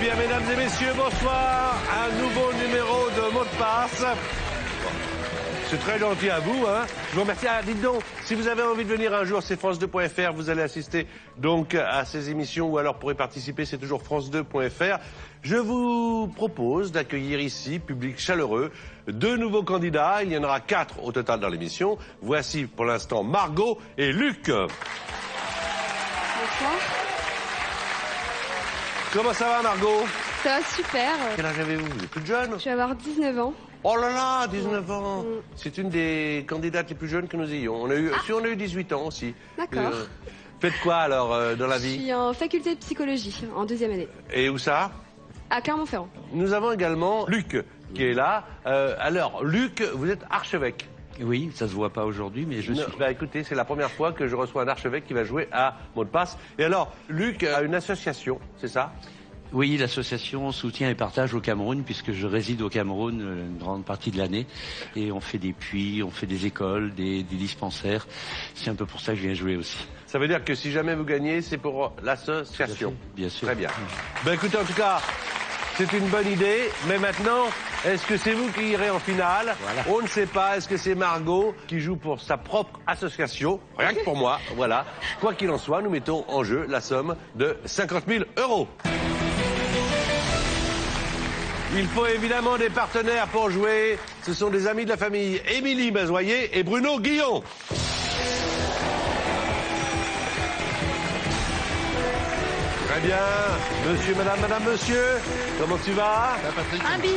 bien, mesdames et messieurs, bonsoir. Un nouveau numéro de mot de passe. C'est très gentil à vous, hein. Je vous remercie. Ah, dites donc, si vous avez envie de venir un jour, c'est France2.fr. Vous allez assister donc à ces émissions ou alors pour y participer, c'est toujours France2.fr. Je vous propose d'accueillir ici, public chaleureux, 2 nouveaux candidats. Il y en aura 4 au total dans l'émission. Voici pour l'instant Margot et Luc. Bonsoir. Comment ça va, Margot? Ça va super. Quel âge avez-vous? Vous êtes toute jeune? Je vais avoir 19 ans. Oh là là, 19 ans. C'est une des candidates les plus jeunes que nous ayons. On a eu 18 ans aussi. D'accord. Faites quoi alors dans la Je vie? suis en faculté de psychologie, en 2e année. Et où ça? À Clermont-Ferrand. Nous avons également Luc qui est là. Alors, Luc, vous êtes archevêque. Oui, ça se voit pas aujourd'hui, mais je suis. Bah écoutez, c'est la première fois que je reçois un archevêque qui va jouer à mot de passe. Et alors, Luc a une association, c'est ça? Oui, l'association Soutien et Partage au Cameroun, puisque je réside au Cameroun une grande partie de l'année. Et on fait des puits, on fait des écoles, des dispensaires. C'est un peu pour ça que je viens jouer aussi. Ça veut dire que si jamais vous gagnez, c'est pour l'association. Bien sûr. Très bien. Ben écoutez, en tout cas, c'est une bonne idée. Mais maintenant, est-ce que c'est vous qui irez en finale? Voilà. On ne sait pas. Est-ce que c'est Margot qui joue pour sa propre association? Rien que pour moi, voilà. Quoi qu'il en soit, nous mettons en jeu la somme de 50 000 €. Il faut évidemment des partenaires pour jouer. Ce sont des amis de la famille Émilie Mazoyer et Bruno Guillon. Très bien. Monsieur, madame, monsieur, comment tu vas? Un bisou.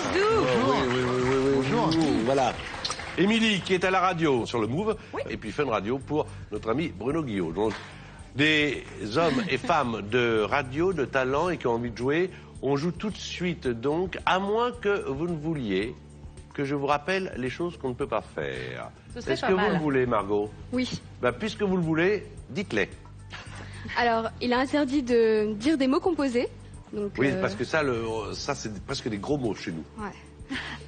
Bonjour. Voilà. Émilie qui est à la radio sur le Move, et puis Fun Radio pour notre ami Bruno Guillon. Donc, des hommes et femmes de radio, de talent et qui ont envie de jouer. On joue tout de suite donc, à moins que vous ne vouliez que je vous rappelle les choses qu'on ne peut pas faire. Est-ce que vous le voulez, Margot? Oui. Ben, puisque vous le voulez, dites-les. Alors, il est interdit de dire des mots composés. Donc, Oui, parce que ça c'est presque des gros mots chez nous. Ouais.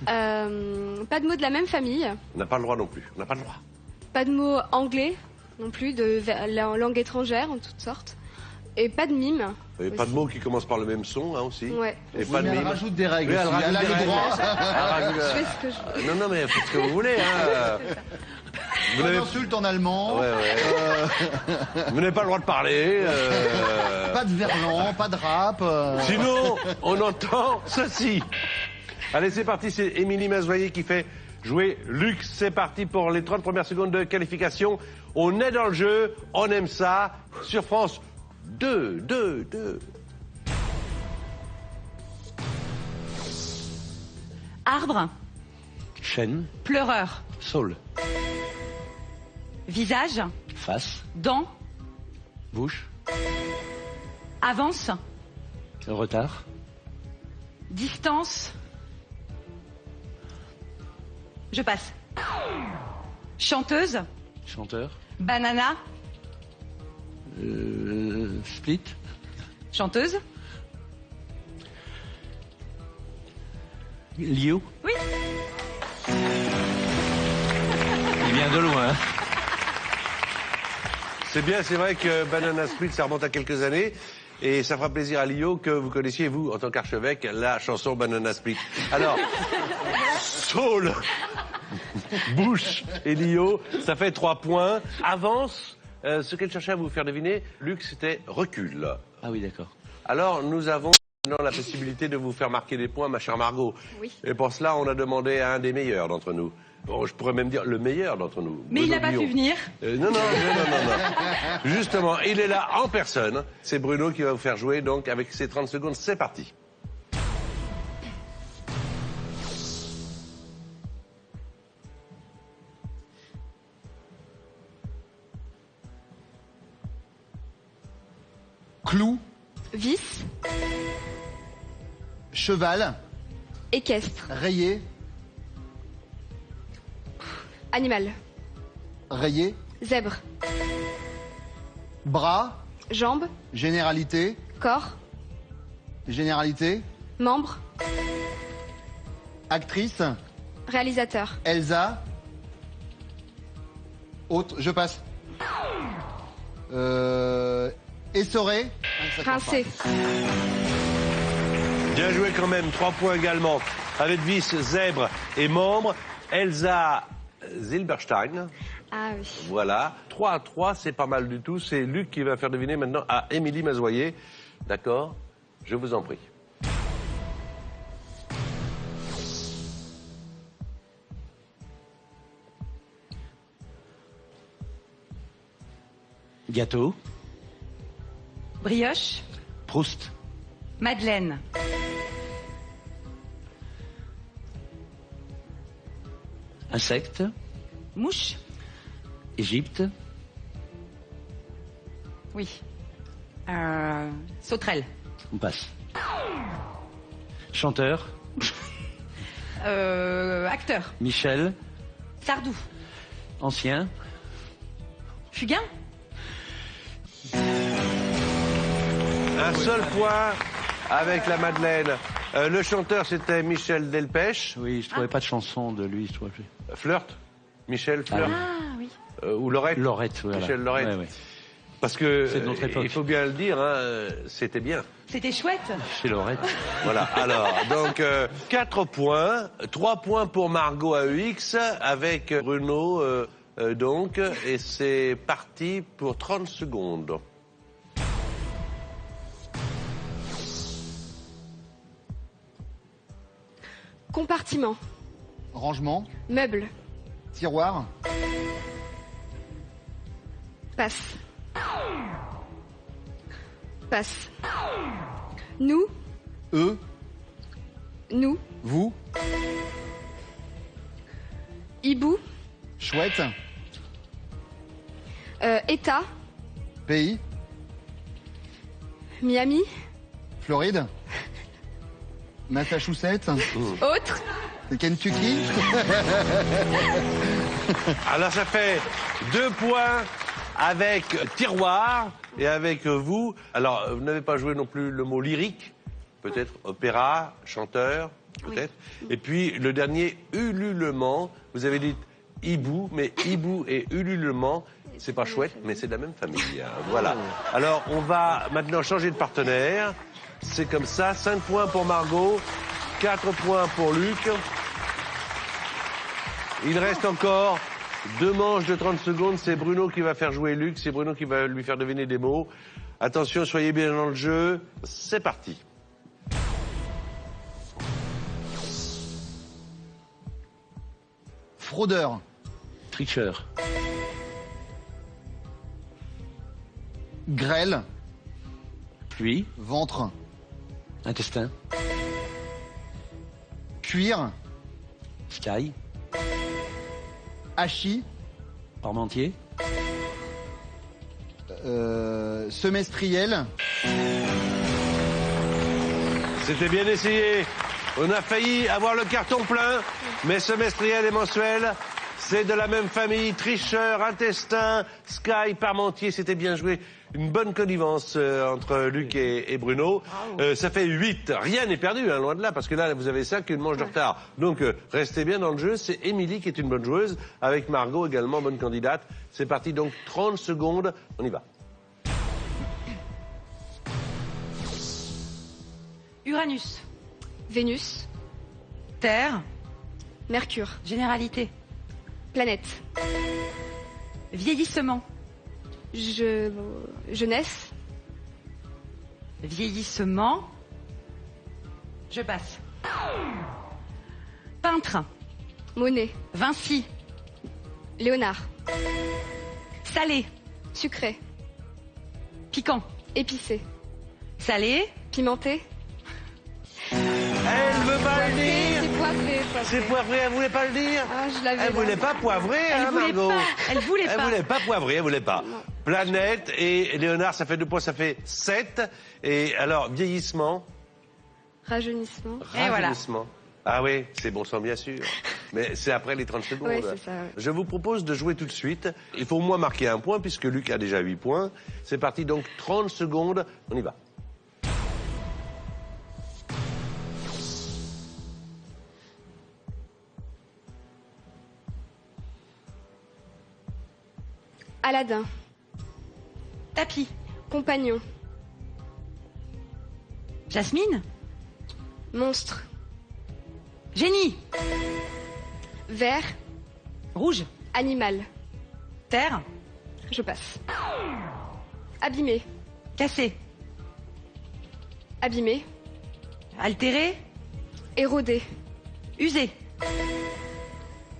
Pas de mots de la même famille. On n'a pas le droit non plus. On n'a pas le droit. Pas de mots anglais non plus, de langue étrangère en toutes sortes. Et pas de mime. Et pas de mots qui commencent par le même son, hein, aussi. Ouais. Et pas de Elle mime. rajoute des règles. Oui, elle aussi. rajoute Elle a des le règles. droit. Elle rajoute- Je fais ce que je veux. Non, mais faites ce que vous voulez. Hein. Vous Pas n'avez d'insulte en allemand. vous n'avez pas le droit de parler. Pas de verlan, pas de rap. Sinon, on entend ceci. Allez, c'est parti. C'est Émilie Mazoyer qui fait jouer Luc. C'est parti pour les 30 premières secondes de qualification. On est dans le jeu. On aime ça. Sur France 2. Arbre, Chêne, pleureur, saule, visage, face, dents, bouche, avance, retard, distance. Je passe. Chanteuse, chanteur, banana, split, chanteuse. liu. Oui. Il vient de loin. C'est bien, c'est vrai que Banana Split, ça remonte à quelques années. Et ça fera plaisir à Lio que vous connaissiez, vous, en tant qu'archevêque, la chanson Banana Split. Alors, Saul, Bush et Lio, ça fait 3 points. Avance, ce qu'elle cherchait à vous faire deviner, Luc, c'était recul. Ah oui, d'accord. Alors, nous avons maintenant la possibilité de vous faire marquer des points, ma chère Margot. Oui. Et pour cela, on a demandé à un des meilleurs d'entre nous. Bon, je pourrais même dire le meilleur d'entre nous. Mais il Bruno n'a pas Guillon. pu venir. Non. Justement, il est là en personne. C'est Bruno qui va vous faire jouer, donc, avec ses 30 secondes. C'est parti. Clou, Vis, cheval, équestre, rayé, animal, rayé, zèbre, bras, jambes, généralité, corps, généralité, membre, actrice, réalisateur, Elsa, autre, je passe. Essoré, rincé, Bien joué quand même, 3 points également. Avec Vis, Zèbre et Membre. Elsa Zilberstein. Ah oui. Voilà. 3-3, c'est pas mal du tout. C'est Luc qui va faire deviner maintenant à Émilie Mazoyer. D'accord? Je vous en prie. Gâteau. Brioche. Proust. Madeleine. Insecte. Mouche. Égypte. Oui. Sauterelle. On passe. Chanteur. Acteur. Michel. Sardou. Ancien. Fugain. Un seul point avec la Madeleine. Le chanteur, c'était Michel Delpech. Oui, je trouvais pas de chanson de lui. Je trouvais plus. Flirt. Michel Flirt. Ah oui. Ou Laurette. Laurette, voilà. Michel Laurette. Ouais, ouais. Parce que, C'est de notre époque. il faut bien le dire, hein, c'était bien. C'était chouette. Chez Laurette. Voilà, alors, donc, 4 points, 3 points pour Margot AEX, avec Bruno, donc, et c'est parti pour 30 secondes. Compartiment. Rangement. Meuble. Tiroir. Passe. Passe. Nous. Eux. Nous. Vous. Hibou. Chouette. État. Pays. Miami. Floride. Massachusetts. Autre. Kentucky. Alors, ça fait 2 points avec tiroir et avec vous. Alors, vous n'avez pas joué non plus le mot lyrique, peut-être opéra, chanteur, peut-être. Et puis, le dernier, ululement. Vous avez dit hibou, mais hibou et ululement, c'est pas chouette, mais c'est de la même famille. Hein. Voilà. Alors, on va maintenant changer de partenaire. C'est comme ça, 5 points pour Margot, 4 points pour Luc. Il reste encore 2 manches de 30 secondes. C'est Bruno qui va faire jouer Luc. C'est Bruno qui va lui faire deviner des mots. Attention, soyez bien dans le jeu. C'est parti. Fraudeur. Tricheur. Grêle. Pluie. Ventre. Intestin. Cuir. Sky. Hachis. Parmentier. Semestriel. C'était bien essayé. On a failli avoir le carton plein, mais semestriel et mensuel, c'est de la même famille. Tricheur, intestin, Sky, Parmentier, c'était bien joué. Une bonne connivence entre Luc et Bruno. Ça fait 8. Rien n'est perdu, hein, loin de là, parce que là, vous avez 5 et une manche de retard. Donc, restez bien dans le jeu. C'est Émilie qui est une bonne joueuse, avec Margot également, bonne candidate. C'est parti, donc 30 secondes. On y va. Uranus. Vénus. Terre. Mercure. Généralité. Planète. Vieillissement. Jeunesse. Vieillissement. Je passe. Peintre. Monet. Vinci. Léonard. Salé. Sucré. Piquant. Épicé. Salé. Pimenté. Elle veut pas le dire. C'est poivré. C'est poivré, elle voulait pas le dire. Ah, je l'avais. Elle voulait pas poivrer, Elle hein, voulait Margot. pas. Elle voulait Elle pas. voulait pas poivrer, elle voulait pas. Non. Planète et Léonard, ça fait 2 points, ça fait 7. Et alors, vieillissement, Rajeunissement. Et voilà. rajeunissement. Ah oui, c'est bon sang, bien sûr. Mais c'est après les 30 secondes. Ouais, c'est ça, ouais. Je vous propose de jouer tout de suite. Il faut au moins marquer 1 point, puisque Luc a déjà 8 points. C'est parti, donc 30 secondes. On y va. Aladdin. Tapis. Compagnon. Jasmine. Monstre. Génie. Vert. Rouge. Animal. Terre. Je passe. Abîmé. Cassé. Abîmé. Altéré. Érodé. Usé.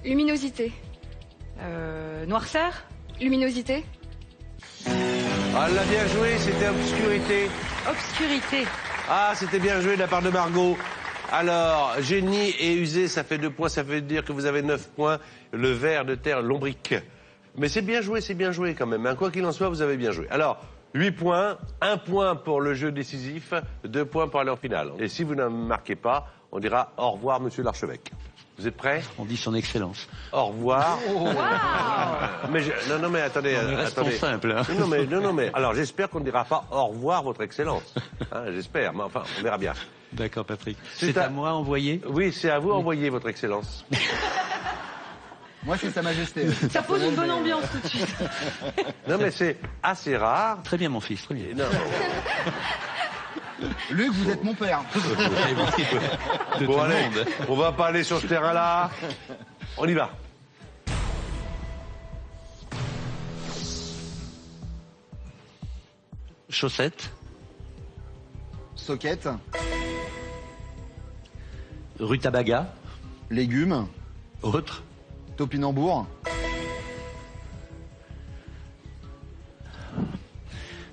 Luminosité. Noirceur. Luminosité. Ah, elle l'a bien joué, c'était obscurité. Obscurité. Ah, c'était bien joué de la part de Margot. Alors, génie et usé, ça fait 2 points, ça veut dire que vous avez 9 points. Le ver de terre, lombric. Mais c'est bien joué quand même. Hein. Quoi qu'il en soit, vous avez bien joué. Alors, 8 points, 1 point pour le jeu décisif, 2 points pour aller en finale. Et si vous ne marquez pas, on dira au revoir, monsieur l'archevêque. Vous êtes prêts? On dit son excellence. Au revoir. Mais non, mais attendez, Restons attendez. simples. Hein. Non, mais alors j'espère qu'on ne dira pas au revoir, votre excellence. Hein, j'espère, mais enfin, on verra bien. D'accord, Patrick. C'est C'est à moi envoyé. Oui, c'est à vous envoyer, votre excellence. Moi, c'est Sa Majesté. Ça pose une bonne ambiance tout de suite. Non, mais c'est assez rare. Très bien, mon fils, très bien. Non, Luc, vous êtes mon père. De bon, tout le allez, monde. on va pas aller sur ce terrain-là. On y va. Chaussettes, Soquette. rue Tabaga, Légumes. autre, Topinambour.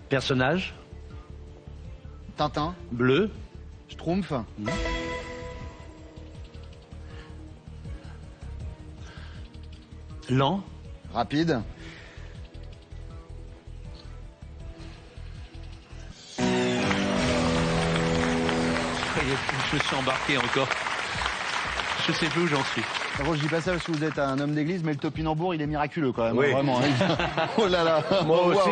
personnage, Tintin. bleu, Schtroumpf. lent, Rapide. je me suis embarqué encore. Je sais plus où j'en suis. Bon, je dis pas ça parce que vous êtes un homme d'église, mais le topinambour, il est miraculeux quand même. Oui. Vraiment. Hein. Oh là là. Moi Waouh. aussi,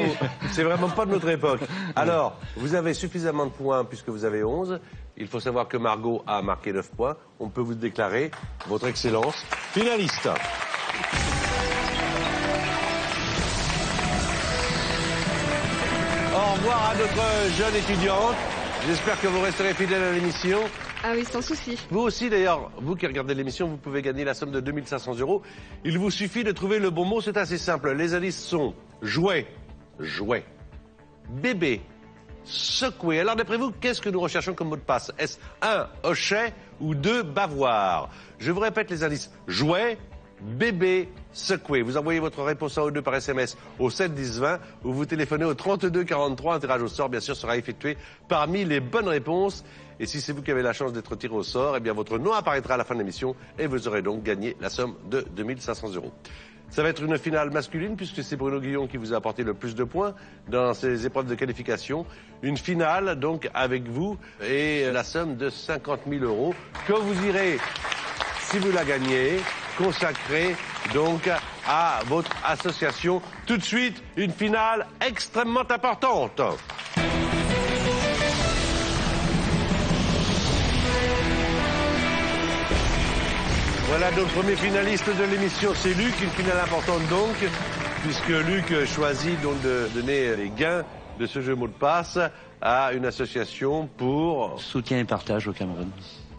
c'est vraiment pas de notre époque. Alors, vous avez suffisamment de points puisque vous avez 11. Il faut savoir que Margot a marqué 9 points. On peut vous déclarer votre excellence finaliste. Au revoir à notre jeune étudiante. J'espère que vous resterez fidèle à l'émission. Ah oui, sans souci. Vous aussi, d'ailleurs, vous qui regardez l'émission, vous pouvez gagner la somme de 2500 €. Il vous suffit de trouver le bon mot, c'est assez simple. Les indices sont jouet, jouet, bébé, secoué. Alors, d'après vous, qu'est-ce que nous recherchons comme mot de passe? Est-ce 1, hochet ou 2, bavoir? Je vous répète les indices. Jouet, bébé, secoué. Vous envoyez votre réponse en O2 par SMS au 7 10 20 ou vous téléphonez au 32 43. Un tirage au sort, bien sûr, sera effectué parmi les bonnes réponses. Et si c'est vous qui avez la chance d'être tiré au sort, eh bien votre nom apparaîtra à la fin de l'émission et vous aurez donc gagné la somme de 2500 €. Ça va être une finale masculine puisque c'est Bruno Guillon qui vous a apporté le plus de points dans ces épreuves de qualification. Une finale donc avec vous et la somme de 50 000 € que vous irez, si vous la gagnez, consacrer donc à votre association. Tout de suite, une finale extrêmement importante. Voilà donc premier finaliste de l'émission, c'est Luc, une finale importante donc, puisque Luc choisit donc de donner les gains de ce jeu mot de passe à une association pour... Soutien et partage au Cameroun.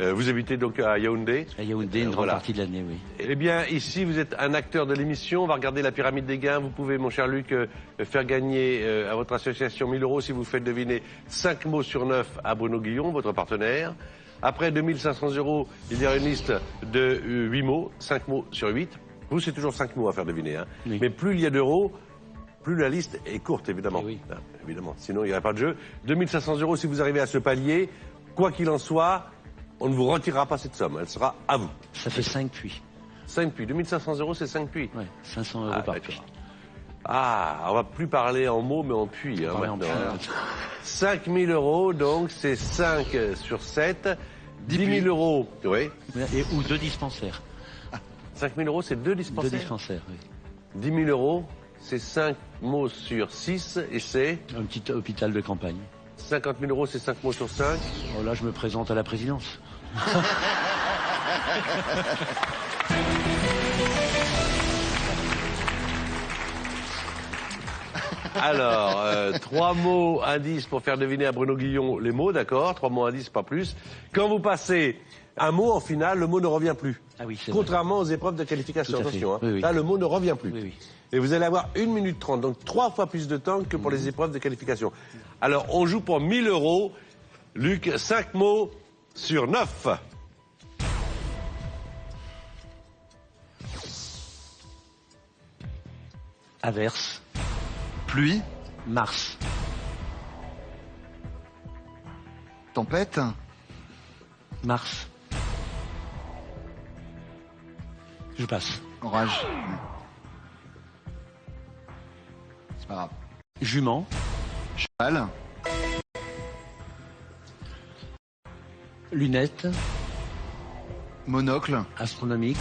Vous habitez donc à Yaoundé. À Yaoundé, une grande voilà. partie de l'année, oui. Eh bien, ici, vous êtes un acteur de l'émission. On va regarder la pyramide des gains. Vous pouvez, mon cher Luc, faire gagner à votre association 1000 € si vous faites deviner 5 mots sur 9 à Bruno Guillon, votre partenaire. Après 2500 €, il y a une liste de 8 mots, 5 mots sur 8. Vous, c'est toujours 5 mots à faire deviner. Hein. Oui. Mais plus il y a d'euros, plus la liste est courte, évidemment. Eh oui. Ah, évidemment, sinon il n'y aurait pas de jeu. 2500 € si vous arrivez à ce palier. Quoi qu'il en soit, on ne vous retirera pas cette somme. Elle sera à vous. Ça fait 5 puits. 5 puits. 2500 € c'est 5 puits. Ouais, 500 € Ah, par d'accord. puits. Ah, on va plus parler en mots, mais en puits. Hein, Parler en maintenant, puits. hein. 5 000 €, donc c'est 5 sur 7. 10 000 €, oui. Ou 2 dispensaires. 5 000 € c'est 2 2 dispensaires. dispensaires, oui. 10 000 €, c'est 5 mots sur 6 et c'est Un petit hôpital de campagne. 50 000 €, c'est 5 mots sur 5. Oh là, je me présente à la présidence. Alors, 3 mots indices pour faire deviner à Bruno Guillon les mots, d'accord? 3 mots indices, pas plus. Quand vous passez un mot en finale, le mot ne revient plus. Ah oui, c'est Contrairement aux épreuves de qualification. Tout à fait. Attention, hein. Oui, oui. Là, le mot ne revient plus. Oui, oui. Et vous allez avoir 1 minute 30, donc 3 fois plus de temps que pour les épreuves de qualification. Alors, on joue pour 1 000 euros. Luc, 5 mots sur 9. Averse. Pluie, Mars. tempête, Mars. Je passe. orage. C'est pas grave. Jument. Cheval, Lunettes. monocle, Astronomique.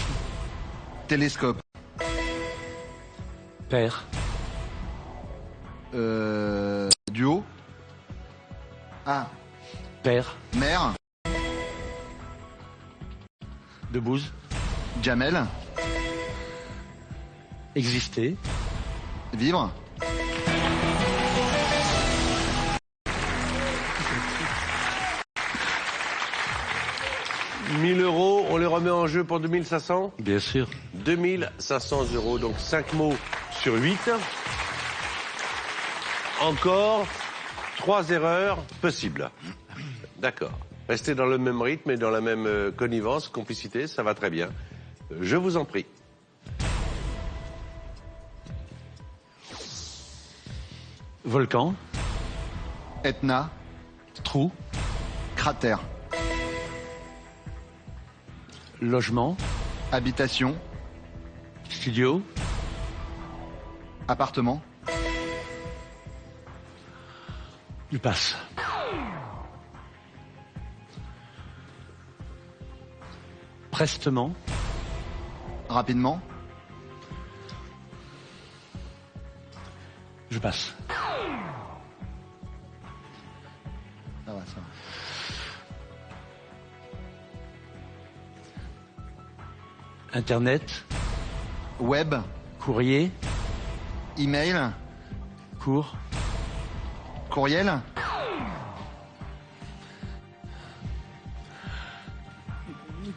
télescope, Père. duo. Ah, Père. mer, Debouze. Jamel, Exister. vivre, 1 000 euros, on les remet en jeu pour 2500. Bien sûr. 2500 euros, donc 5 mots sur 8. Encore 3 erreurs possibles. D'accord. Restez dans le même rythme et dans la même connivence, complicité, ça va très bien. Je vous en prie. Volcan. Etna, Trou. cratère, Logement. habitation, Studio. appartement, Je passe. Prestement. rapidement, Je passe. ça va, ça va. Internet. Web, Courrier. email, Cours. courriel,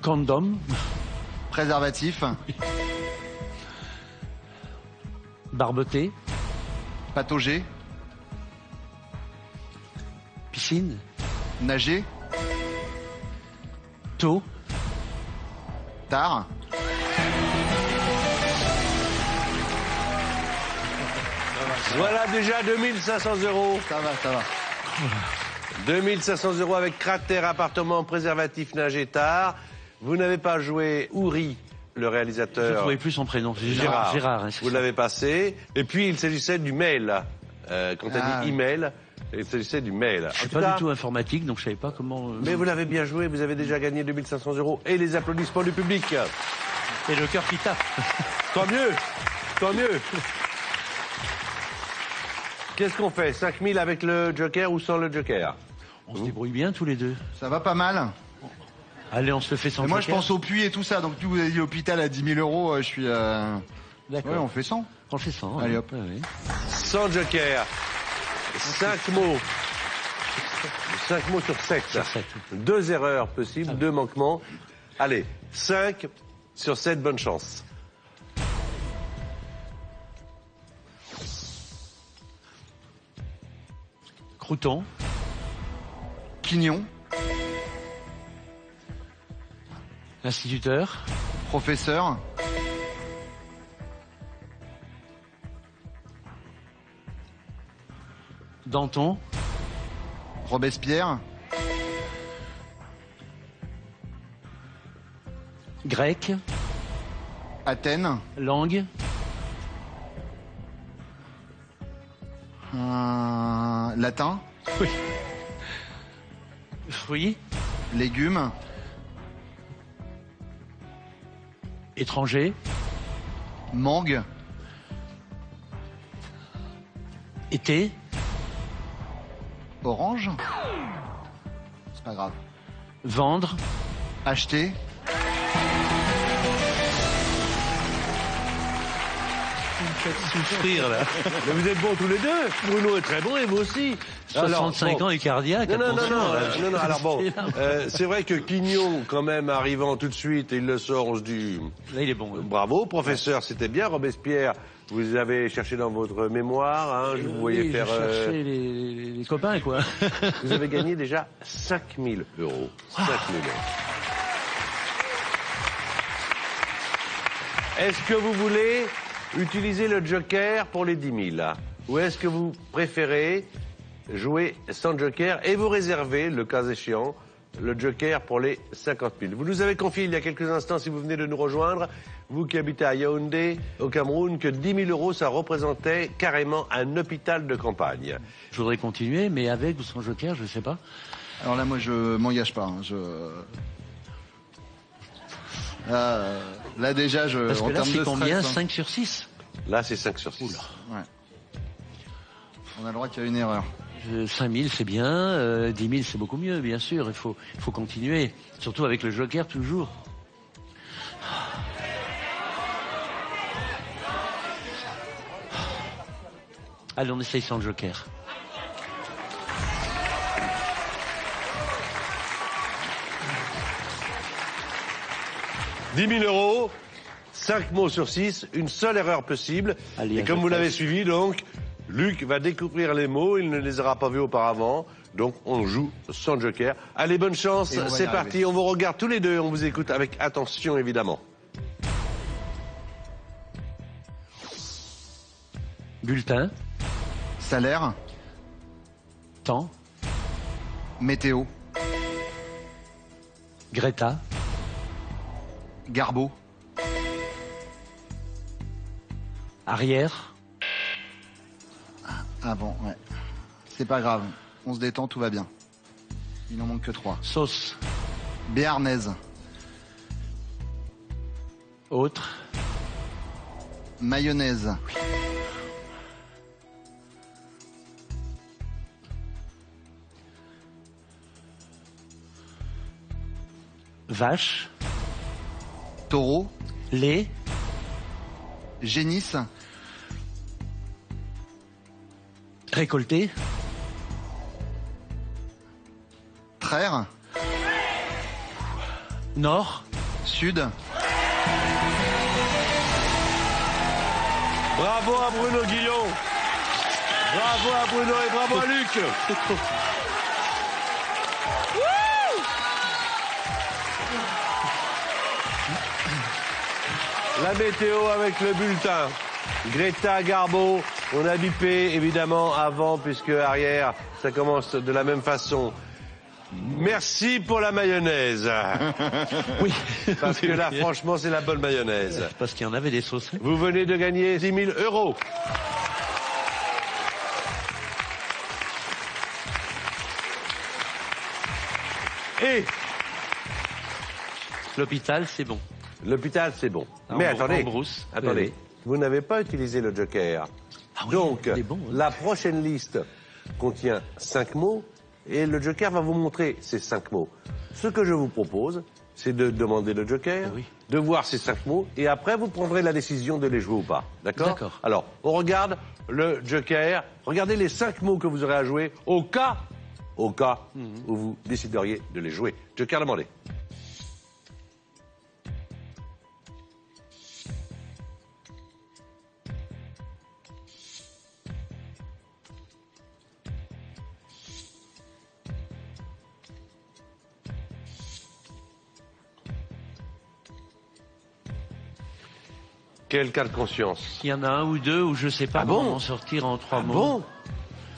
Condom. préservatif, Barboté. patauger, Piscine. nager, Taux. tard, Voilà déjà 2500 euros. ça va, ça va. 2500 euros avec cratère, appartement, préservatif, nage et tard. Vous n'avez pas joué Ouri, le Je réalisateur. ne trouvais plus son prénom. C'est Gérard. Gérard, hein, c'est Vous ça. l'avez passé. Et puis, il s'agissait du mail. Quand elle Ah, dit oui. email, il s'agissait du mail. Je suis pas du tout informatique, donc je savais pas comment. Mais vous l'avez bien joué, vous avez déjà gagné 2500 euros et les applaudissements du public. Et le cœur qui tape. Tant mieux, tant mieux. Qu'est-ce qu'on fait? 5000 avec le joker ou sans le joker? On se débrouille bien tous les deux. Ça va pas mal. Allez, on se le fait sans Mais moi, je joker. pense au puits et tout ça. Donc, tu vous avez dit l'hôpital à 10 000 euros. Je suis. D'accord. Ouais, on fait 100. On fait ça. Allez, hop. Ouais, ouais. Sans joker. 5 mots. 5 mots sur 7. Sur 7. 2 erreurs possibles, 2 manquements. Allez, 5 sur 7, bonne chance. Crouton. Quignon, Instituteur. professeur, Danton. Robespierre, Grec. Athènes, Langue. latin, Oui. Fruits. légumes, Étranger. mangue, Été. orange. C'est pas grave. Vendre. Acheter, Vous me faites souffrir, là. Mais vous êtes bons tous les deux. Bruno est très bon et vous aussi. 65 ans et cardiaque, attention. là. Non, alors bon, c'est vrai que Quignon, quand même, arrivant tout de suite, il le sort, on se dit... Là, il est bon. Bravo, professeur, c'était bien. Robespierre, vous avez cherché dans votre mémoire, hein, je vous voyais Oui, faire... je cherchais les copains, quoi. Vous avez gagné déjà 5 000 euros. 5 000 euros. Est-ce que vous voulez utiliser le joker pour les 10 000 ou est-ce que vous préférez jouer sans joker et vous réserver, le cas échéant, le joker pour les 50 000? Vous nous avez confié il y a quelques instants, si vous venez de nous rejoindre, vous qui habitez à Yaoundé, au Cameroun, que 10 000 euros, ça représentait carrément un hôpital de campagne. Je voudrais continuer, mais avec ou sans joker, je sais pas. Alors là, moi, je m'engage pas. Hein. Là, déjà, Parce en que là, termes c'est de combien? stress, 5 sur 6? Là, c'est 5 sur 6. Ouais. On a le droit qu'il y a une erreur. 5 000, c'est bien. 10 000, c'est beaucoup mieux, bien sûr. Il faut continuer. Surtout avec le joker, toujours. Allez, on essaye sans le joker. $10 000 euros, 5 mots sur 6, une seule erreur possible. Allez, et comme vous l'avez suivi, donc, Luc va découvrir les mots, il ne les aura pas vus auparavant, donc on joue sans joker. Allez, bonne chance, Et on va y c'est arriver. parti, on vous regarde tous les deux, on vous écoute avec attention évidemment. Bulletin, Salaire, temps, météo, Greta, Garbo, arrière, avant, ouais. C'est pas grave, on se détend, tout va bien. Il n'en manque que 3. sauce, Béarnaise, autre, mayonnaise, vache, taureau, lait, génisse, récolté, traire, nord, sud, Bravo à Bruno Guillon, bravo à Bruno et bravo à Luc. La météo avec le bulletin. Greta Garbo, on a bipé évidemment avant puisque arrière, ça commence de la même façon. Merci pour la mayonnaise. oui. Parce que là, franchement, c'est la bonne mayonnaise. Parce qu'il y en avait des sauces. Vous venez de gagner 10 000 euros. Et L'hôpital, c'est bon. l'hôpital, c'est bon. En Mais brou- attendez, en brousse. attendez. Oui. Vous n'avez pas utilisé le joker. Ah oui, Donc, il est bon, hein. la prochaine liste contient 5 mots et le joker va vous montrer ces 5 mots. Ce que je vous propose, c'est de demander le joker, Oui. de voir ces 5 mots et après vous prendrez la décision de les jouer ou pas. D'accord? D'accord. Alors, on regarde le joker. Regardez les 5 mots que vous aurez à jouer au cas où vous décideriez de les jouer. Joker demandé. Quel cas de conscience? Il y en a un ou deux où je sais pas Ah bon comment m'en sortir en 3 mots. Bon,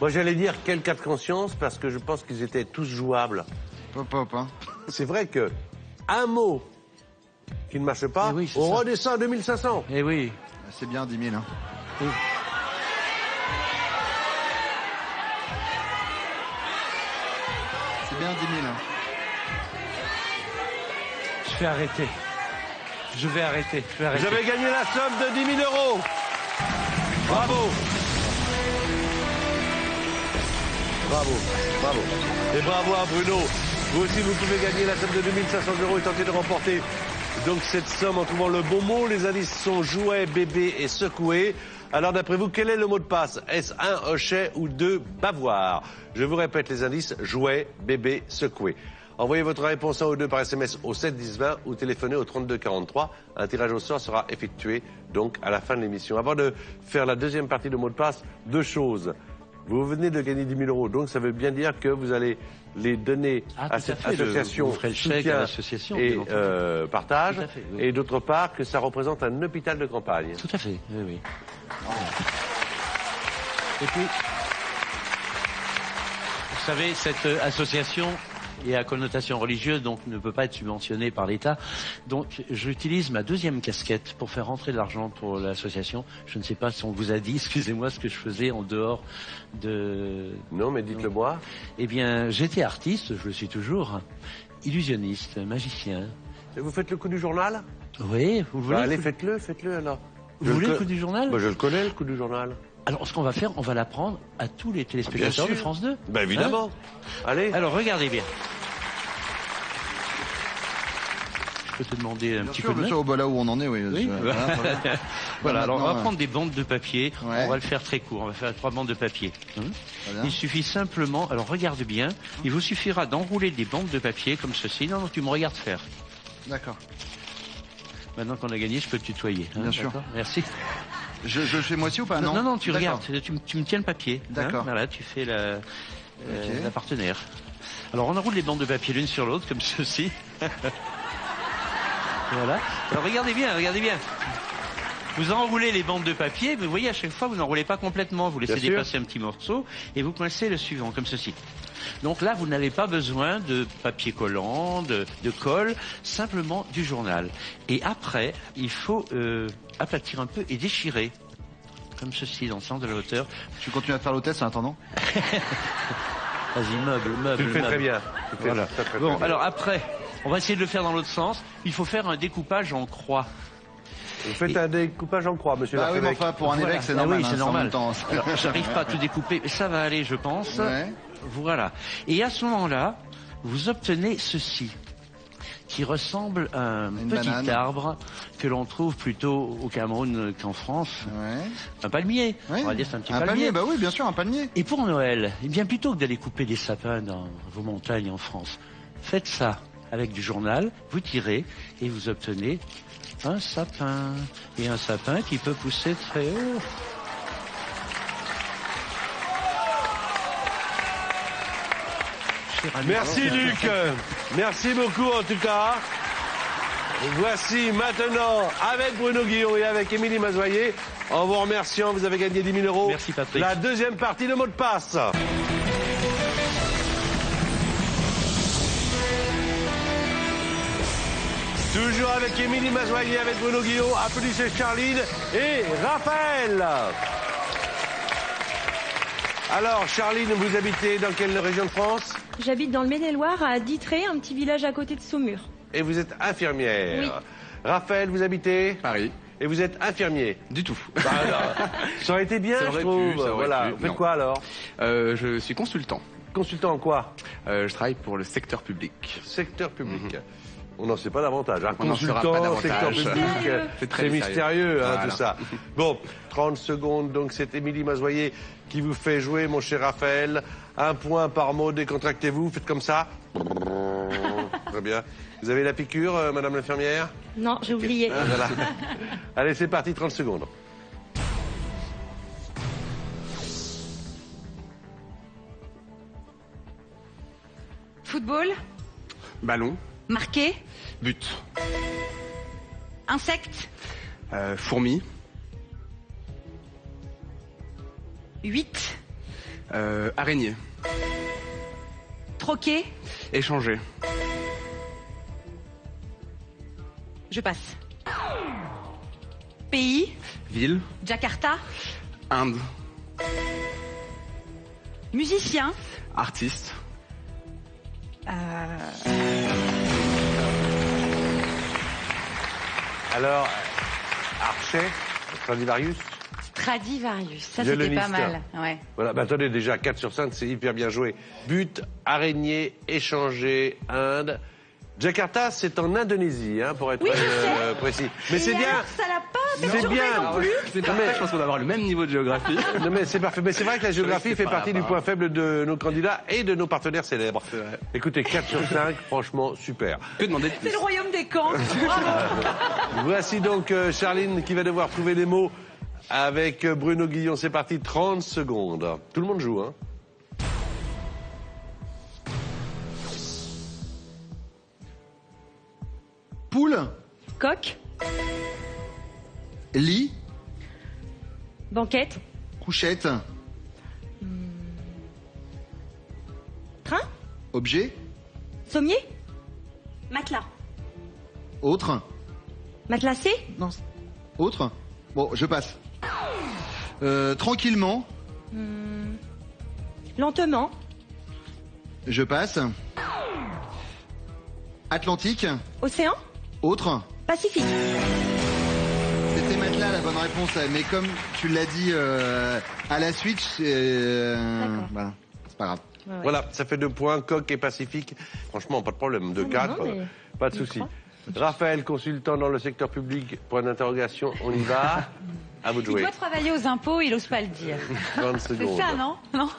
moi j'allais dire quel cas de conscience parce que je pense qu'ils étaient tous jouables. Hop, hop, hein. C'est vrai que un mot qui ne marche pas, Eh oui, c'est on ça. redescend à 2500. Eh oui. C'est bien 10 000. Hein. C'est bien 10 000. Hein. Je vais arrêter. Je vais arrêter. Je vais arrêter. Vous avez gagné la somme de 10 000 euros. Bravo. Bravo, bravo. Et bravo à Bruno. Vous aussi, vous pouvez gagner la somme de 2500 euros et tenter de remporter donc cette somme en trouvant le bon mot. Les indices sont jouet, bébé et secoué. Alors d'après vous, quel est le mot de passe? Est-ce 1 hochet ou 2 bavoir? Je vous répète les indices, jouet, bébé, secoué. Envoyez votre réponse 1 ou 2 par SMS au 7 10 20 ou téléphonez au 32 43. Un tirage au sort sera effectué donc à la fin de l'émission. Avant de faire la deuxième partie de mot de passe, 2 choses. Vous venez de gagner 10 000 euros, donc ça veut bien dire que vous allez les donner à cette association vous ferez le chèque à l'association et partage. Tout à fait, oui. Et d'autre part, que ça représente un hôpital de campagne. Tout à fait, oui, oui. Et puis, vous savez, cette association est à connotation religieuse, donc ne peut pas être subventionnée par l'État. Donc, j'utilise ma deuxième casquette pour faire rentrer de l'argent pour l'association. Je ne sais pas si on vous a dit, excusez-moi, ce que je faisais en dehors de... Non, mais dites-le moi. Eh bien, j'étais artiste, je le suis toujours, illusionniste, magicien. Et vous faites le coup du journal? Oui, vous voulez... Bah, allez, faites-le alors. Vous voulez le coup du journal? Bah, je le connais, le coup du journal. Alors, ce qu'on va faire, on va l'apprendre à tous les téléspectateurs de France 2. Bah, évidemment. Hein? Allez. Alors, regardez bien. Je peux te demander un petit peu de main? Au là où on en est, oui. Oui. Voilà, alors on va prendre des bandes de papier. Ouais. On va le faire très court. On va faire 3 bandes de papier. Très bien. Il suffit simplement, alors regarde bien, il vous suffira d'enrouler des bandes de papier comme ceci. Non, tu me regardes faire. D'accord. Maintenant qu'on a gagné, je peux te tutoyer. Hein, Bien sûr. d'accord. Merci. Je le fais moi aussi ou pas? Non, Non, tu D'accord. regardes, tu me tiens le papier. D'accord. Voilà, tu fais la Ok. partenaire. Alors on enroule les bandes de papier l'une sur l'autre comme ceci. Voilà. Alors regardez bien. Vous enroulez les bandes de papier, vous voyez à chaque fois vous n'enroulez pas complètement, vous laissez Bien sûr. dépasser un petit morceau et vous coincez le suivant comme ceci. Donc là vous n'avez pas besoin de papier collant, de colle, simplement du journal. Et après il faut aplatir un peu et déchirer comme ceci dans le sens de la hauteur. Tu continues à faire l'hôtesse en attendant? Vas-y, meuble. Tu le fais meuble. très bien. Tu le fais Voilà. très Bon, bien. alors après, on va essayer de le faire dans l'autre sens. Il faut faire un découpage en croix. Vous faites un découpage en croix, monsieur Bah oui, mais l'archevêque. enfin, pour un Voilà. évêque, c'est Ah normal. oui, c'est hein, en normal. même temps. Alors, j'arrive pas à tout découper, mais ça va aller, je pense. Ouais. Voilà. Et à ce moment-là, vous obtenez ceci, qui ressemble à un Une petit banane. arbre que l'on trouve plutôt au Cameroun qu'en France. Ouais. Un palmier. Ouais. On va dire c'est un petit Un palmier, bah oui, bien sûr, un palmier. Et pour Noël, eh bien plutôt que d'aller couper des sapins dans vos montagnes en France, faites ça avec du journal, vous tirez et vous obtenez un sapin. Et un sapin qui peut pousser très haut. Cher ami. Merci Luc. Merci beaucoup en tout cas. Voici maintenant avec Bruno Guillon et avec Émilie Mazoyer. En vous remerciant, vous avez gagné 10 000 euros. Merci, Patrick. La deuxième partie de mot de passe. Toujours avec Émilie Mazoyer, avec Bruno Guillon, applaudissez Charline et Raphaël. Alors Charline, vous habitez dans quelle région de France? J'habite dans le Maine-et-Loire, à Ditré, un petit village à côté de Saumur. Et vous êtes infirmière. Oui. Raphaël, vous habitez Paris. Et vous êtes infirmier. Du tout. Bah alors, ça aurait été bien, Ça je aurait trouve. pu, ça aurait Voilà. pu. Vous faites Non. quoi alors? Je suis consultant. Consultant en quoi? Je travaille pour le secteur public. Secteur public. On n'en sait pas davantage. Hein. On n'en saura Consultant, pas secteur davantage. public, C'est très c'est mystérieux hein, Voilà. tout ça. Bon, 30 secondes, donc c'est Émilie Mazoyer qui vous fait jouer, mon cher Raphaël. 1 point par mot, décontractez-vous, faites comme ça. Très bien. Vous avez la piqûre, madame l'infirmière? Non, j'ai oublié. Voilà. Allez, c'est parti, 30 secondes. Football, Ballon. marqué, But. insecte, Fourmi. 8, Araignée. troqué, Échanger. je passe. Pays, Ville. Jakarta, Inde. musicien, Artiste. Alors, Archet, Stradivarius. Stradivarius, ça c'était Violoniste. pas mal. Ouais. Voilà, bah attendez, déjà 4 sur 5, c'est hyper bien joué. But, araignée, échanger, Inde, Jakarta, c'est en Indonésie, hein, pour être Oui, je sais. précis. Mais Et c'est bien. alors, ça l'a pas C'est perturbé bien. non plus. C'est parfait, je pense qu'on va avoir le même niveau de géographie. Non mais c'est parfait. Mais c'est vrai que la géographie c'est fait pas partie du là-bas. point faible de nos candidats et de nos partenaires célèbres. C'est vrai. Écoutez, 4 sur 5, franchement, super. Que demander de C'est plus? le royaume des camps. Voici donc Charline qui va devoir trouver les mots avec Bruno Guillon. C'est parti, 30 secondes. Tout le monde joue, hein. Poule, Coq, lit, banquette, couchette, train, objet, sommier, matelas, autre. matelassé, Non. Autre. Bon, je passe. Tranquillement, lentement, je passe. Atlantique, océan, autre. Pacifique. C'était matelas la bonne réponse, mais comme tu l'as dit à la suite, D'accord. voilà, c'est pas grave. Ouais, ouais. Voilà, ça fait 2 points. Coq et Pacifique. Franchement, pas de problème. De Ah, 4, non, mais pas de je souci. crois. Raphaël, consultant dans le secteur public, point d'interrogation. On y va. À vous de Il jouer. doit travailler aux impôts, il n'ose pas le dire. 30 C'est secondes. ça, non? Non.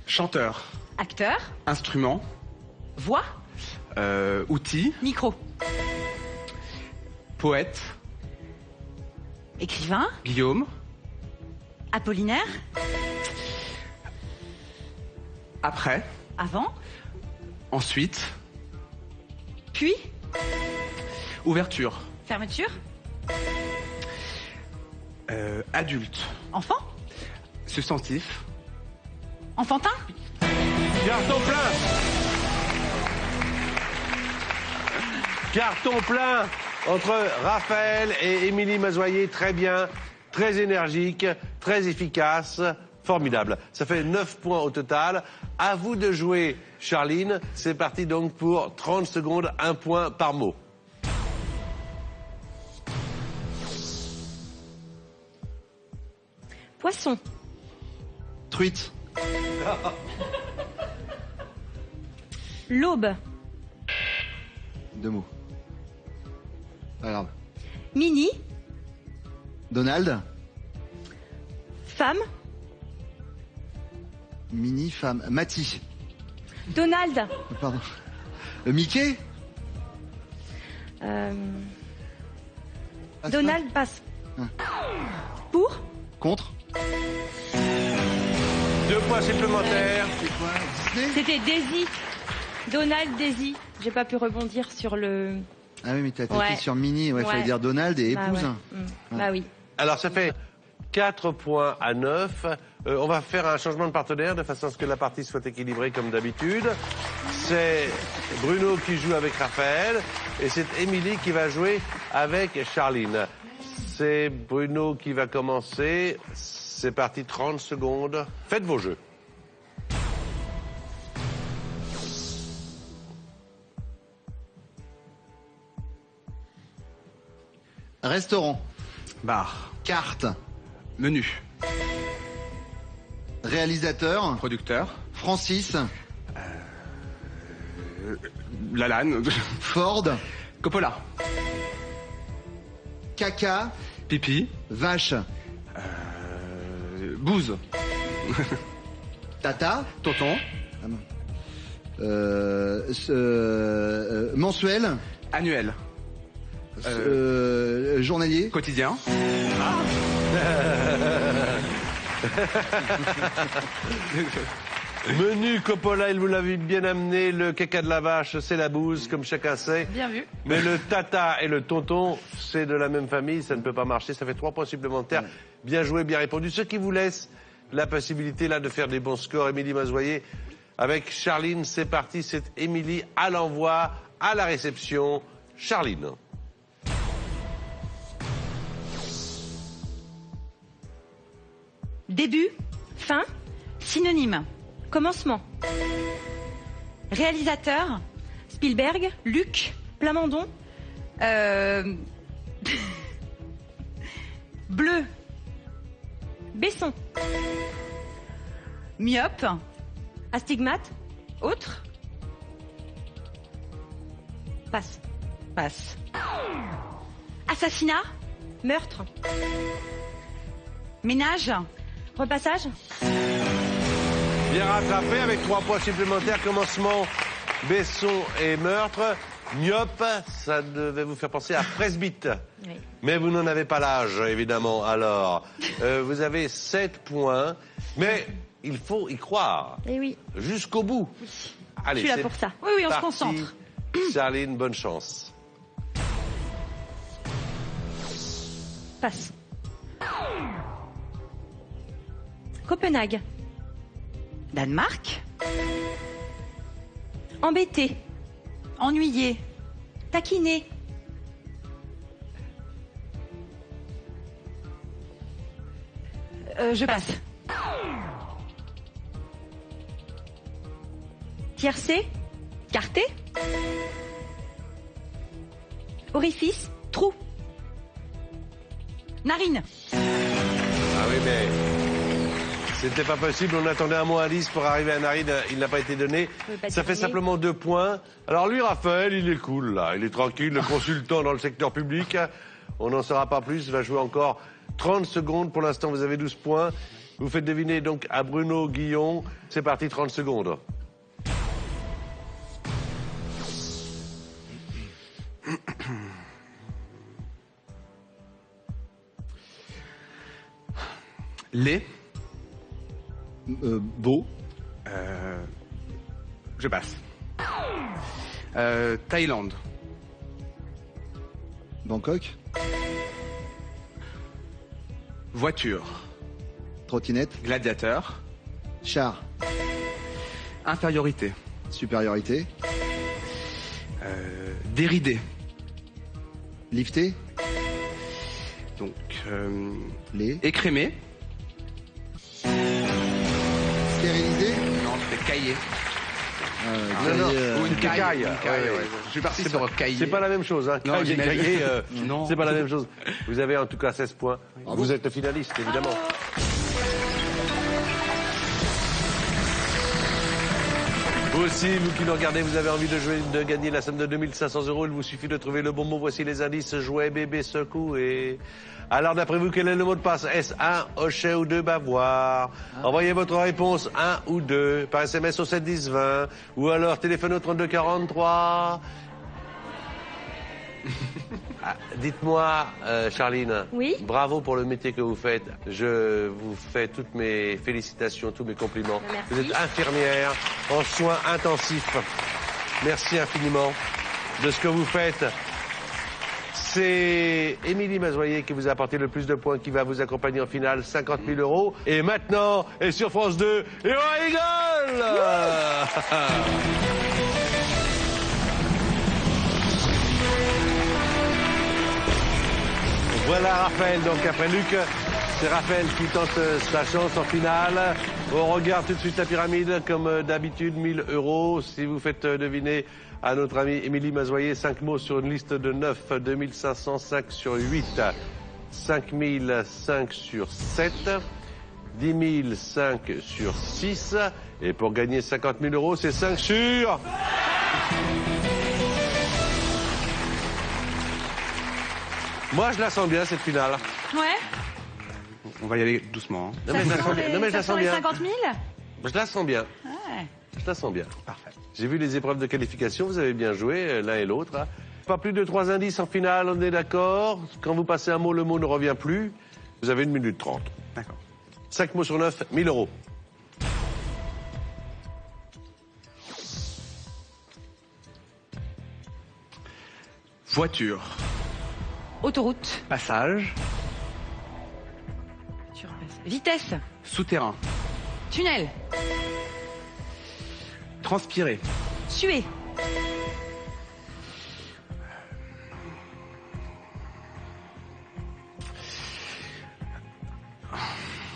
Chanteur, Acteur, instrument, voix, outil, micro, poète, écrivain, Guillaume, Apollinaire, après, avant, ensuite, puis, ouverture, fermeture, adulte, enfant, substantif, enfantin, Carton plein. Carton plein entre Raphaël et Émilie Mazoyer. Très bien, très énergique, très efficace, formidable. Ça fait 9 points au total. À vous de jouer, Charline. C'est parti donc pour 30 secondes, 1 point par mot. Poisson, Truite, l'aube, 2 mots. Pas grave. mini, Donald, femme, mini femme, Mati, Donald, pardon. Mickey, Passe Donald passe. Hein. Pour, contre. 2 points supplémentaires. C'est quoi, Disney? c'était Daisy. Donald, Daisy. J'ai pas pu rebondir sur le... Ah oui, mais t'as tapé Ouais. sur Mini, ouais, fallait Ouais. dire Donald et Bah épouse. ouais. Bah oui. Alors ça fait 4 points à 9. On va faire un changement de partenaire de façon à ce que la partie soit équilibrée comme d'habitude. C'est Bruno qui joue avec Raphaël et c'est Émilie qui va jouer avec Charline. C'est Bruno qui va commencer. C'est parti, 30 secondes. Faites vos jeux. Restaurant, bar, carte, menu, réalisateur, producteur, Francis, Lalanne, Ford, Coppola, caca, pipi, vache, bouse, tata, tonton, mensuel, annuel, journalier, quotidien, Menu Coppola, il vous l'avait bien amené. Le caca de la vache, c'est la bouse, comme chacun sait. bien vu. Mais le tata et le tonton, c'est de la même famille, ça ne peut pas marcher. Ça fait 3 points supplémentaires. Bien joué, bien répondu. Ce qui vous laisse la possibilité là de faire des bons scores. Émilie Mazoyer avec Charline, c'est parti. C'est Émilie à l'envoi, à la réception. Charline. Début, Fin, synonyme, commencement. réalisateur, Spielberg, Luc, Plamondon, Bleu. Besson. Myope. Astigmate. Autre. Passe. Passe. Assassinat. Meurtre. Ménage. Repassage. Bien rattrapé avec 3 points supplémentaires. Commencement, Besson et meurtre. Myope, ça devait vous faire penser à presbyte. Oui. Mais vous n'en avez pas l'âge, évidemment. Alors, vous avez 7 points. Mais il faut y croire. Eh oui. Jusqu'au bout. Allez, Je suis là c'est pour ça. Oui, oui, on se parti. concentre. Charline, bonne chance. Passe. Copenhague. Danemark. Embêté. Ennuyé. Taquiné. Je passe. Tiercé. Carté. Orifice. Trou. Narine. Ah oui, mais c'était pas possible. On attendait un mot à 10 pour arriver à Narine. Il n'a pas été donné. pas Ça fait terminer. simplement 2 points. Alors lui, Raphaël, il est cool, là. Il est tranquille, le consultant dans le secteur public. On n'en saura pas plus. Il va jouer encore 30 secondes. Pour l'instant, vous avez 12 points. Vous faites deviner donc à Bruno Guillon. C'est parti, 30 secondes. Lait. Beau. Je passe. Thaïlande. Bangkok. Voiture. Trottinette. Gladiateur. Char. Infériorité. Supériorité. Déridé. Lifté. Donc, Les. écrémé. Stérilisé. Non, c'était caillé. non, Ou une caille. caille. Une caille, Ouais, ouais. ouais. Je suis parti C'est sur pas- caillé. C'est pas la même chose, hein. Non, Caille et j'imagine. caillé, Non. c'est pas la même chose. Vous avez en tout cas 16 points. Vous êtes le finaliste, évidemment. Vous aussi, vous qui nous regardez, vous avez envie de jouer, de gagner la somme de 2500 €. Il vous suffit de trouver le bon mot. Voici les indices. Jouet, bébé, secoue et... Alors, d'après vous, quel est le mot de passe? Est-ce 1, hochet ou 2, bavoir? Envoyez votre réponse 1 ou 2 par SMS au 7 10 20 ou alors téléphone au 32 43. Ah, dites-moi, Charline. Oui. Bravo pour le métier que vous faites. Je vous fais toutes mes félicitations, tous mes compliments. Merci. Vous êtes infirmière en soins intensifs. Merci infiniment de ce que vous faites. C'est Émilie Mazoyer qui vous a apporté le plus de points, qui va vous accompagner en finale, 50 000 €. Et maintenant, et sur France 2, et on rigole. Voilà Raphaël, donc après Luc, c'est Raphaël qui tente sa chance en finale. On regarde tout de suite la pyramide, comme d'habitude, 1000 €. Si vous faites deviner à notre amie Émilie Mazoyer 5 mots sur une liste de 9, 2505 sur 8, 5000, 5 sur 7, 10 000, 5 sur 6. Et pour gagner 50 000 €, c'est 5 sur... Moi, je la sens bien, cette finale. Ouais. On va y aller doucement. Non, mais je la sens bien. Non, mais je la Ça sens les bien. 50 000. Je la sens bien. Ouais. Je la sens bien. Parfait. J'ai vu les épreuves de qualification, vous avez bien joué, l'un et l'autre. Hein. Pas plus de 3 indices en finale, on est d'accord. Quand vous passez un mot, le mot ne revient plus. Vous avez 1 minute 30. D'accord. 5 mots sur 9, 1000 €. Voiture. Autoroute. Passage. Vitesse. Souterrain. Tunnel. Transpirer. Suer.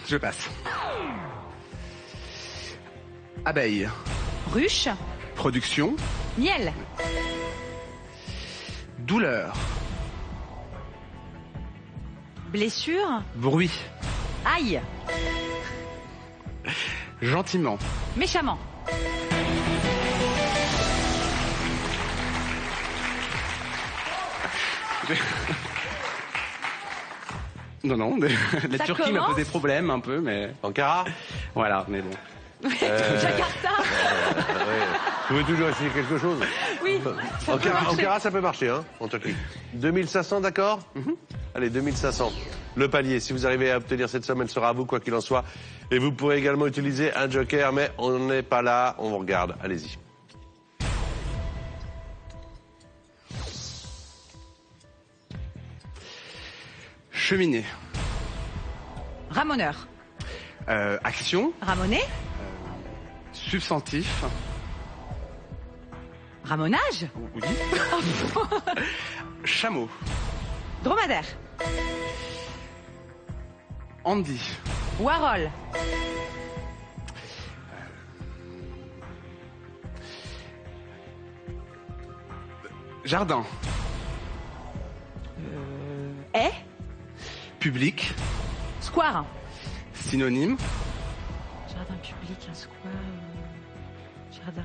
Je passe. Abeille. Ruche. Production. Miel. Douleur. Blessure. Bruit. Aïe. Gentiment. Méchamment. Non, la Ça Turquie m'a commence posé problème un peu, mais Ankara? voilà, mais bon. Jakarta. Vous pouvez toujours essayer quelque chose? Oui. Ankara, ça peut marcher, hein, en Turquie. 2500, d'accord? Allez, 2500. Le palier, si vous arrivez à obtenir cette somme, elle sera à vous, quoi qu'il en soit. Et vous pourrez également utiliser un joker, mais on n'est pas là, on vous regarde. Allez-y. Cheminée. Ramoneur. Action. Ramoner. Substantif. Ramonage. Oui. Chameau. Dromadaire. Andy. Warhol. Jardin. Haie. Public. Square. Synonyme. Jardin public, un square. Jardin.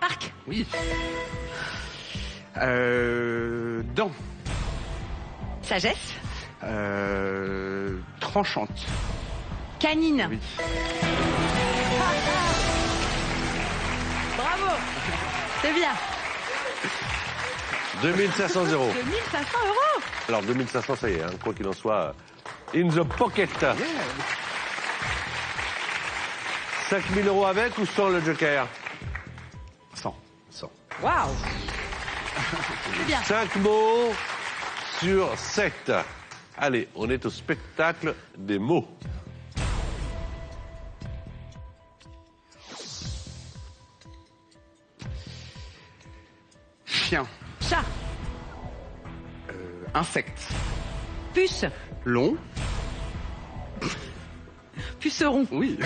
Parc. Oui. Dents. Sagesse. Tranchante. Canine. Oui. Bravo. C'est bien. 2500 €. 2500 €. Alors, 2500, ça y est, hein, quoi qu'il en soit, in the pocket. 5000 € avec ou sans le joker? 100. Waouh. C'est bien. 5 mots sur 7. Allez, on est au spectacle des mots. Chien. Chat. Insecte. Puce. Long. Puceron. Oui.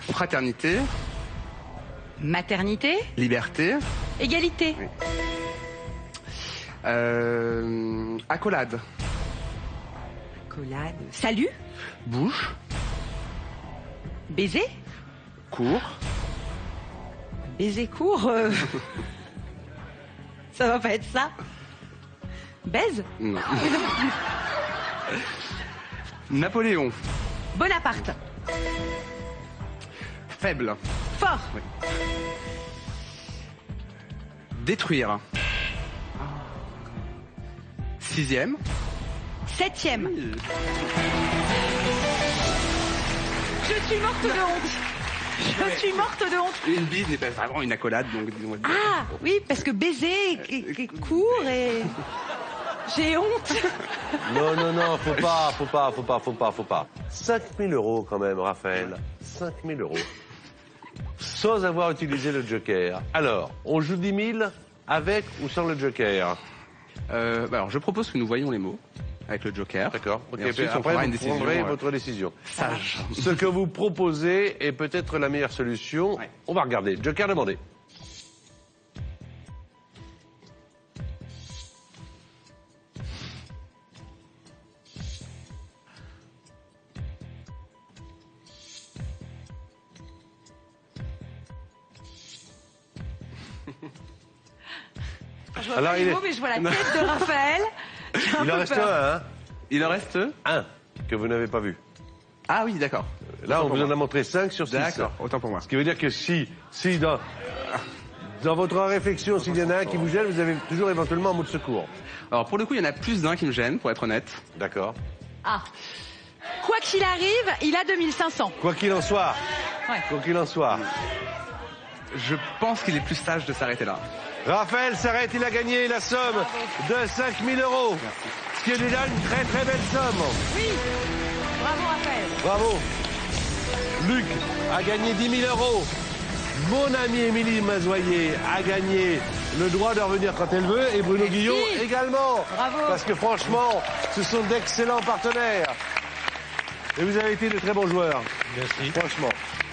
Fraternité. Maternité. Liberté. Égalité. Oui. Accolade. Accolade. Salut. Bouche. Baiser. Court. Baiser court. Ça va pas être ça. Baise. Non. Napoléon. Bonaparte. Faible. Fort. Détruire. 6e. 7e. Je suis morte de honte. Je suis morte de honte. Une bise n'est pas vraiment une accolade, donc disons. Ah oui, parce que baiser est court et j'ai honte. Non, faut pas. 5000 € quand même, Raphaël. 5000 €. Sans avoir utilisé le joker. Alors, on joue 10 000 avec ou sans le joker? Alors, je propose que nous voyions les mots avec le joker. D'accord. Ok, Et ensuite, on après, prendra vous une décision. prendrez votre décision. Sage. Ce que vous proposez est peut-être la meilleure solution. Ouais. On va regarder. Joker demandé. Je vois Alors, pas les il est- mots, mais je vois la tête de Raphaël. J'ai un Il en peu reste peur. un, hein? Il en reste. Un que vous n'avez pas vu. Ah oui, d'accord. Là, on pour vous en moi. a montré 5 sur 6. D'accord, autant pour moi. Ce qui veut dire que si dans votre réflexion, s'il y en a un qui vous gêne, vous avez toujours éventuellement un mot de secours. Alors, pour le coup, il y en a plus d'un qui me gêne, pour être honnête. D'accord. Ah. Quoi qu'il arrive, il a 2500. Quoi qu'il en soit. Ouais. Quoi qu'il en soit. Je pense qu'il est plus sage de s'arrêter là. Raphaël s'arrête, il a gagné la somme de 5000 €. Ce qui est déjà une très très belle somme. Oui. Bravo Raphaël. Bravo. Luc a gagné 10 000 €. Mon amie Émilie Mazoyer a gagné le droit de revenir quand elle veut et Bruno Merci. Guillon également. Bravo. Parce que franchement, ce sont d'excellents partenaires. Et vous avez été de très bons joueurs. Merci. Franchement.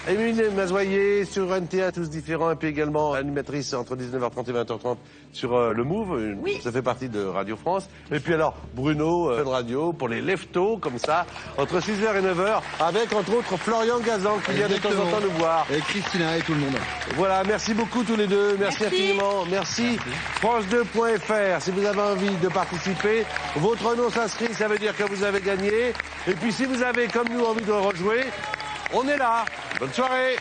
Émile Mazoyer sur NT1, tous différents, et puis également animatrice entre 19h30 et 20h30 sur le Move, ça fait partie de Radio France. Et puis alors, Bruno, Fun Radio, pour les leftos, comme ça, entre 6h et 9h, avec entre autres Florian Gazan, qui vient de temps en temps nous voir. Et Christina et tout le monde. Voilà, merci beaucoup tous les deux, merci infiniment, merci. France2.fr, si vous avez envie de participer, votre nom s'inscrit, ça veut dire que vous avez gagné. Et puis si vous avez, comme nous, envie de rejouer, on est là. Bonne soirée.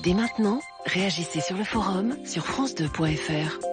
Dès maintenant, réagissez sur le forum sur France2.fr.